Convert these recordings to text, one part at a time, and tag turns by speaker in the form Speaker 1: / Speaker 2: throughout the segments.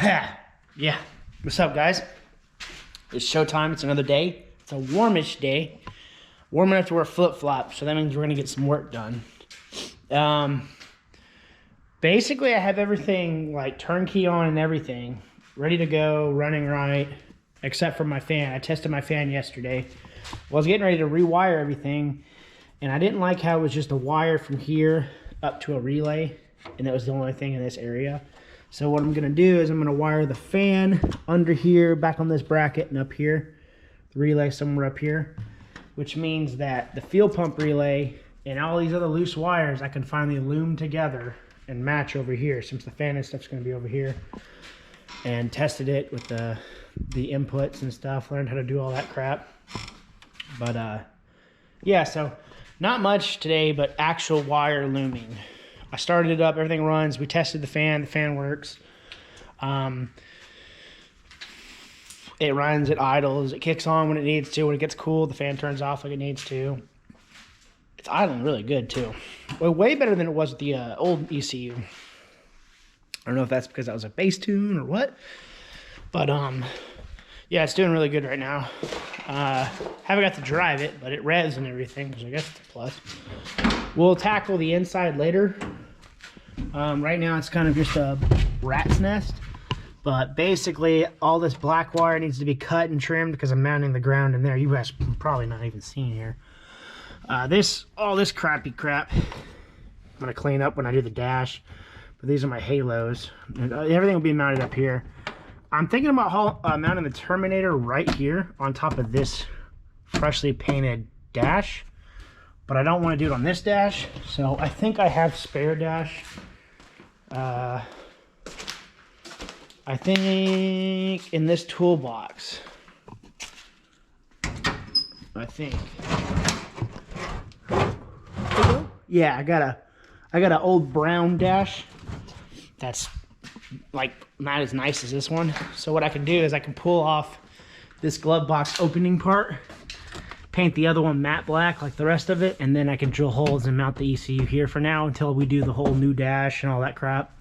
Speaker 1: Yeah. What's up, guys? It's showtime. It's another day. It's a warmish day. Warm enough to wear flip-flops, so that means we're going to get some work done. Basically, I have everything, like, turnkey on and everything. Ready to go, running right, except for my fan. I tested my fan yesterday. I was getting ready to rewire everything, and I didn't like how it was just a wire from here up to a relay, and that was the only thing in this area. So what I'm going to do is I'm going to wire the fan under here, back on this bracket, and up here. The relay somewhere up here, which means that the fuel pump relay and all these other loose wires I can finally loom together and match over here, since the fan and stuff's going to be over here. And tested it with the inputs and stuff, learned how to do all that crap. But yeah, so not much today, but actual wire looming. I started it up, everything runs. We tested the fan works. It runs, it idles, it kicks on when it needs to. When it gets cool, the fan turns off like it needs to. It's idling really good too. Well, way better than it was with the old ECU. I don't know if that's because that was a bass tune or what, but yeah, it's doing really good right now. Haven't got to drive it, but it revs and everything, so I guess it's a plus. We'll tackle the inside later. Right now it's kind of just a rat's nest, but basically all this black wire needs to be cut and trimmed because I'm mounting the ground in there. You guys probably not even seen here. All this crappy crap I'm gonna clean up when I do the dash, but these are my halos, and everything will be mounted up here. I'm thinking about mounting the Terminator right here on top of this freshly painted dash, but I don't want to do it on this dash, so I think I have spare dash. I think in this toolbox. I think. Yeah, I got an old brown dash that's like not as nice as this one. So what I can do is I can pull off this glove box opening part, paint the other one matte black like the rest of it, and then I can drill holes and mount the ECU here for now until we do the whole new dash and all that crap.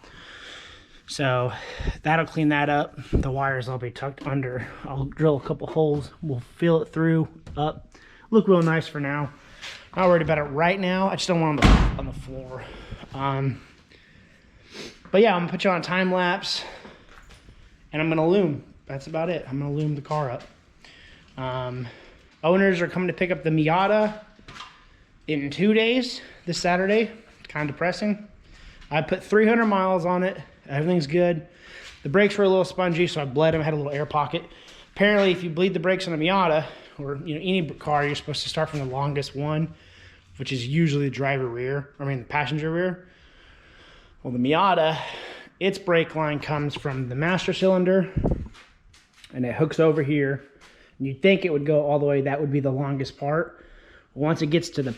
Speaker 1: So that'll clean that up. The wires will be tucked under. I'll drill a couple holes. We'll feel it through up. Look real nice for now. Not worried about it right now. I just don't want them on the floor. But yeah, I'm gonna put you on a time lapse, and I'm gonna loom. That's about it. I'm gonna loom the car up. Owners are coming to pick up the Miata in 2 days, this Saturday. Kind of depressing. I put 300 miles on it. Everything's good. The brakes were a little spongy, so I bled them. I had a little air pocket. Apparently, if you bleed the brakes on a Miata, or any car, you're supposed to start from the longest one, which is usually the the passenger rear. Well, the Miata, its brake line comes from the master cylinder, and it hooks over here. And you'd think it would go all the way, that would be the longest part. Once it gets to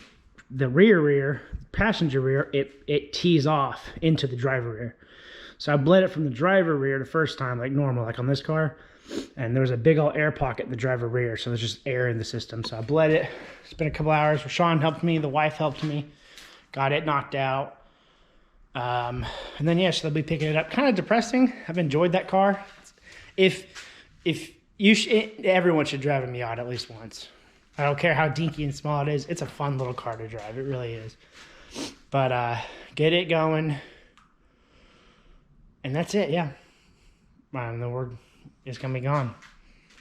Speaker 1: the rear, passenger rear, it tees off into the driver rear. So I bled it from the driver rear the first time, like normal, like on this car. And there was a big old air pocket in the driver rear, so there's just air in the system. So I bled it. It's been a couple hours. Rashawn helped me. The wife helped me. Got it knocked out. And then, yeah, so they'll be picking it up. Kind of depressing. I've enjoyed that car. Everyone should drive a Miata at least once. I don't care how dinky and small it is. It's a fun little car to drive. It really is. But get it going. And that's it, yeah. The word is going to be gone.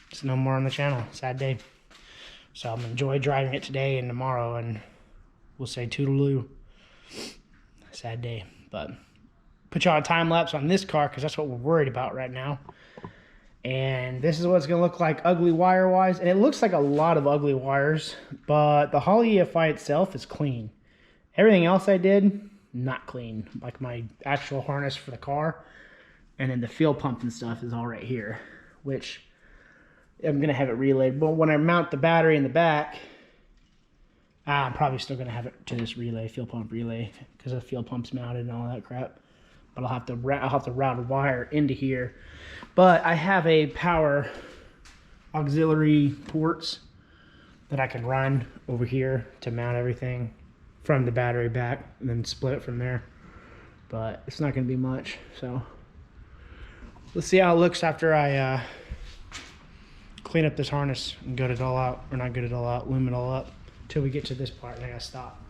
Speaker 1: It's no more on the channel. Sad day. So I'm going to enjoy driving it today and tomorrow, and we'll say toodaloo. Sad day. But put you on a time lapse on this car because that's what we're worried about right now. And this is what it's going to look like ugly wire-wise. And it looks like a lot of ugly wires, but the Holley EFI itself is clean. Everything else I did, not clean. Like my actual harness for the car. And then the fuel pump and stuff is all right here, which I'm going to have it relayed. But when I mount the battery in the back, I'm probably still going to have it to this relay, fuel pump relay, because the fuel pump's mounted and all that crap. But I'll have to route a wire into here. But I have a power auxiliary ports that I can run over here to mount everything from the battery back and then split it from there. But it's not going to be much, so let's see how it looks after I clean up this harness and gut it all out, or not gut it all out, loom it all up till we get to this part and I gotta stop.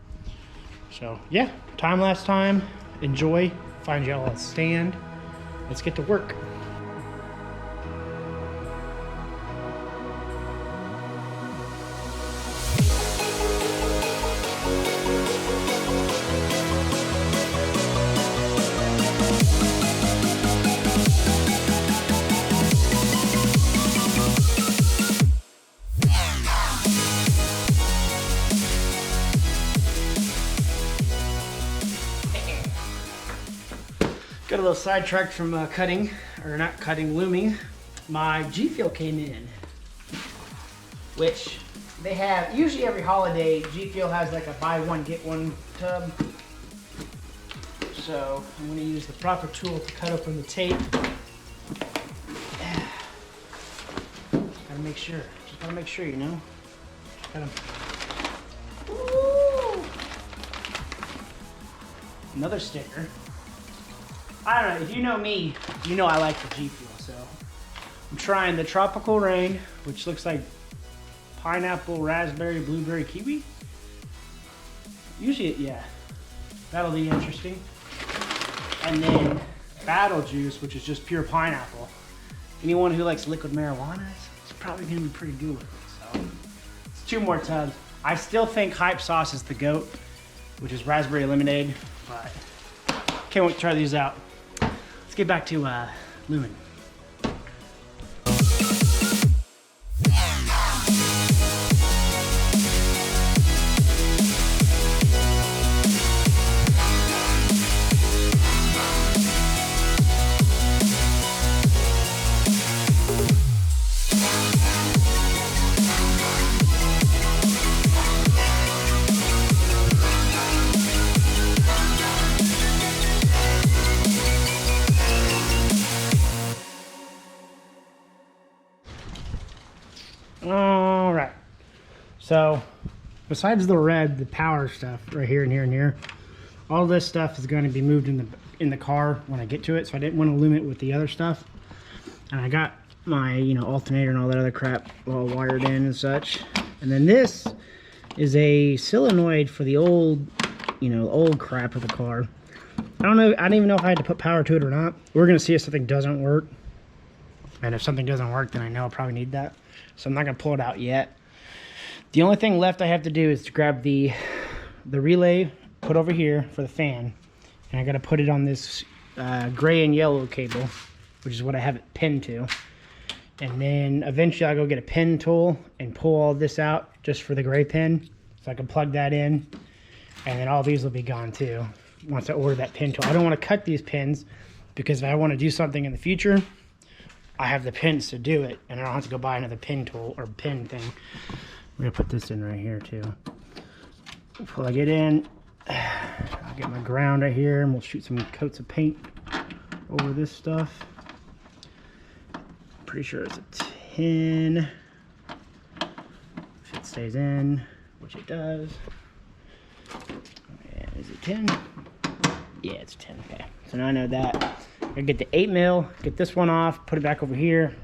Speaker 1: So yeah, time-lapse time. Enjoy. Find y'all a stand. Let's get to work. Got a little sidetracked from cutting, or not cutting, looming. My G Fuel came in, which they have, usually every holiday, G Fuel has like a buy one, get one tub. So I'm gonna use the proper tool to cut open the tape. Gotta make sure, just gotta make sure, you know. Gotta... Ooh. Another sticker. I don't know, if you know me, you know I like the G Fuel, so I'm trying the Tropical Rain, which looks like pineapple, raspberry, blueberry, kiwi. Usually, yeah, that'll be interesting. And then Battle Juice, which is just pure pineapple. Anyone who likes liquid marijuana, it's probably gonna be pretty good with it, so. It's 2 more tubs. I still think Hype Sauce is the GOAT, which is raspberry lemonade, but can't wait to try these out. Let's get back to looming. All right, so besides the red, the power stuff right here and here and here, all this stuff is going to be moved in the car when I get to it, so I didn't want to loom it with the other stuff. And I got my, you know, alternator and all that other crap all wired in and such. And then this is a solenoid for the old, you know, old crap of the car. I don't know, I don't even know if I had to put power to it or not. We're going to see if something doesn't work. And if something doesn't work, then I know I'll probably need that. So I'm not going to pull it out yet. The only thing left I have to do is to grab the relay, put over here for the fan. And I got to put it on this gray and yellow cable, which is what I have it pinned to. And then eventually I'll go get a pin tool and pull all this out just for the gray pin. So I can plug that in. And then all these will be gone too once I order that pin tool. I don't want to cut these pins because if I want to do something in the future, I have the pins to do it, and I don't have to go buy another pin tool or pin thing. I'm gonna put this in right here too. Plug it in. I'll get my ground right here, and we'll shoot some coats of paint over this stuff. Pretty sure it's a 10. If it stays in, which it does. Yeah, is it 10? Yeah, it's 10. Okay, so now I know that. I get the 8 mil, get this one off, put it back over here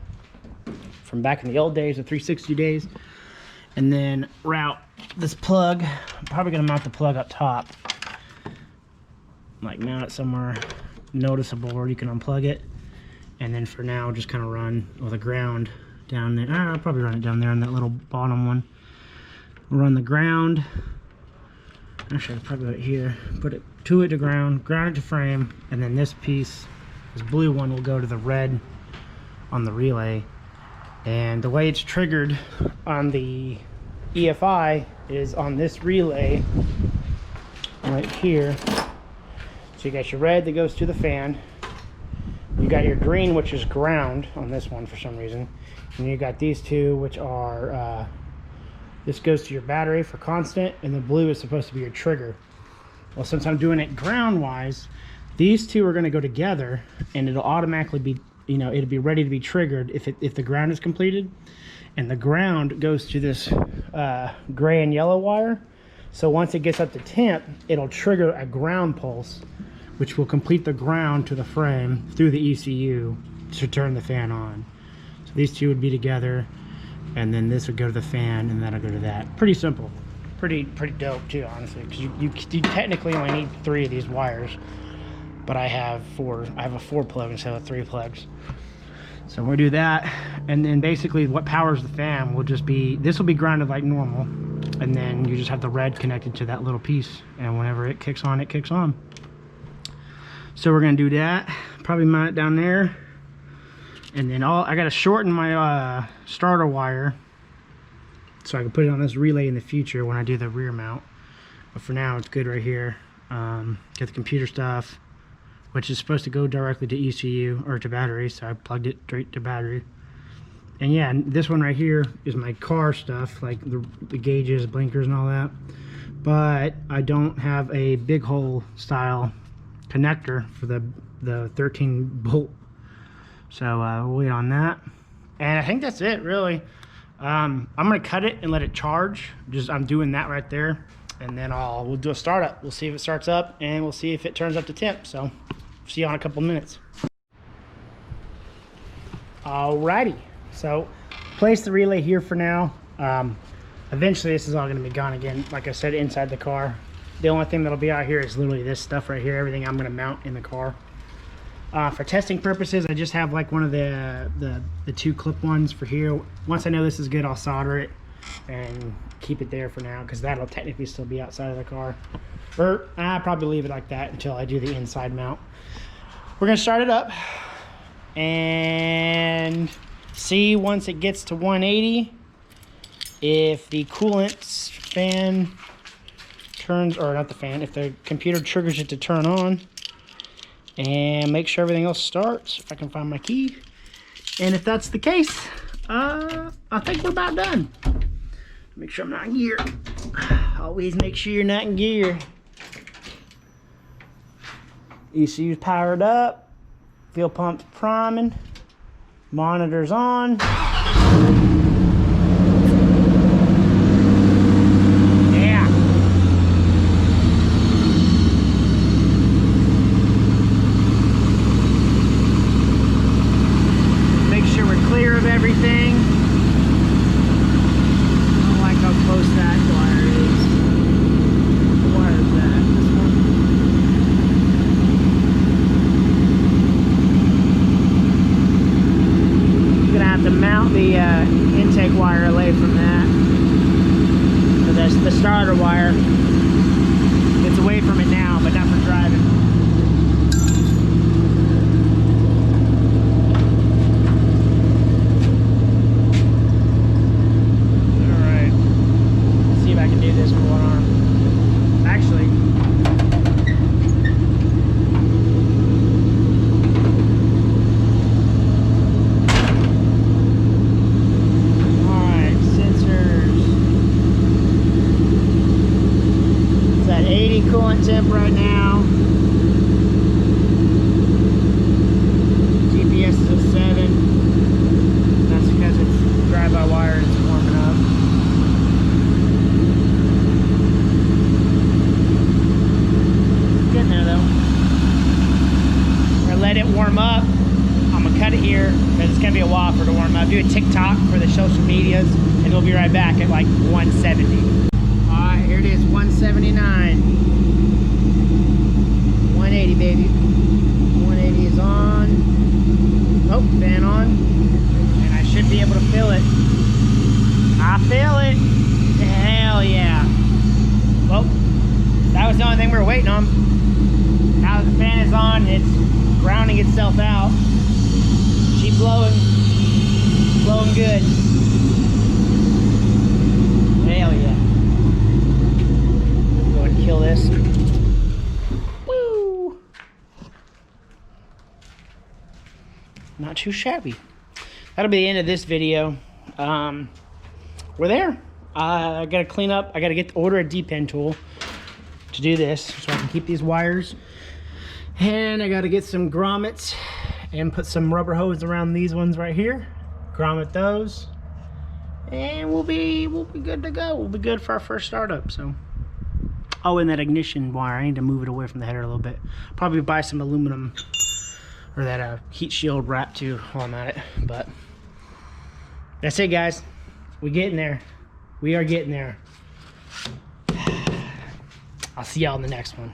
Speaker 1: from back in the old days, the 360 days, and then route this plug. I'm probably gonna mount the plug up top, like mount it somewhere noticeable where you can unplug it, and then for now just kind of run with a ground down there. I'll probably run it down there on that little bottom one. Run the ground. Actually, I'll probably put it here. Put it to ground it to frame, and then this piece. This blue one will go to the red on the relay. And the way it's triggered on the EFI is on this relay right here. So you got your red that goes to the fan. You got your green, which is ground on this one for some reason. And you got these two, which are, this goes to your battery for constant, and the blue is supposed to be your trigger. Well, since I'm doing it ground-wise, these two are going to go together, and it'll automatically be, you know, it'll be ready to be triggered if the ground is completed. And the ground goes to this gray and yellow wire. So once it gets up to temp, it'll trigger a ground pulse, which will complete the ground to the frame through the ECU. to turn the fan on. So these two would be together, and then this would go to the fan, and that'll go to that. Pretty simple. Pretty dope too, honestly, because you technically only need 3 of these wires, but I have 4. I have a 4 plug instead of 3 plugs. So we'll do that, and then basically what powers the fan will just be, this will be grounded like normal, and then you just have the red connected to that little piece, and whenever it kicks on, it kicks on. So we're gonna do that, probably mount it down there, and then I gotta shorten my starter wire so I can put it on this relay in the future when I do the rear mount. But for now, it's good right here. Get the computer stuff, which is supposed to go directly to ECU or to battery, so I plugged it straight to battery. And yeah, and this one right here is my car stuff, like the gauges, blinkers, and all that. But I don't have a big hole style connector for the 13 bolt. So we'll wait on that. And I think that's it, really. I'm gonna cut it and let it charge. I'm doing that right there, and then we'll do a startup. We'll see if it starts up, and we'll see if it turns up to temp. So see you in a couple minutes. Alrighty, so place the relay here for now. Eventually this is all gonna be gone again, like I said, inside the car. The only thing that'll be out here is literally this stuff right here, everything I'm gonna mount in the car. For testing purposes, I just have like one of the 2 clip ones for here. Once I know this is good, I'll solder it and keep it there for now, because that'll technically still be outside of the car. Or I'll probably leave it like that until I do the inside mount. We're gonna start it up and see once it gets to 180 if the coolant fan turns, or not the fan, if the computer triggers it to turn on, and make sure everything else starts, if I can find my key. And if that's the case, I think we're about done. Make sure I'm not in gear. Always make sure you're not in gear. ECU's powered up, fuel pump's priming, monitor's on. Everything. I don't like how close that wire is. What wire is that? This one? You're gonna have to mount the intake wire away from that. So that's the starter wire. It's away from it now, but not for driving. Coolant temp right now. GPS is at 7. That's because it's drive-by wire and it's warming up. Getting there though. We're gonna let it warm up. I'm gonna cut it here because it's gonna be a while for it to warm up. Do a TikTok for the social medias, and we'll be right back at like 170. Alright, here it is, 179. 180, baby. 180 is on. Oh, fan on. And I should be able to feel it. I feel it. Hell yeah. Well, that was the only thing we were waiting on. Now that the fan is on, it's grounding itself out. She's blowing. Blowing good. Hell yeah. Go ahead and kill this. Not too shabby. That'll be the end of this video. We're there. I gotta clean up. I gotta order a D-pen tool to do this so I can keep these wires. And I gotta get some grommets and put some rubber hose around these ones right here. Grommet those. And we'll be good to go. We'll be good for our first startup. So, oh, and that ignition wire, I need to move it away from the header a little bit. Probably buy some aluminum or that heat shield wrap too while I'm at it. But that's it, guys. We're getting there. We are getting there. I'll see y'all in the next one.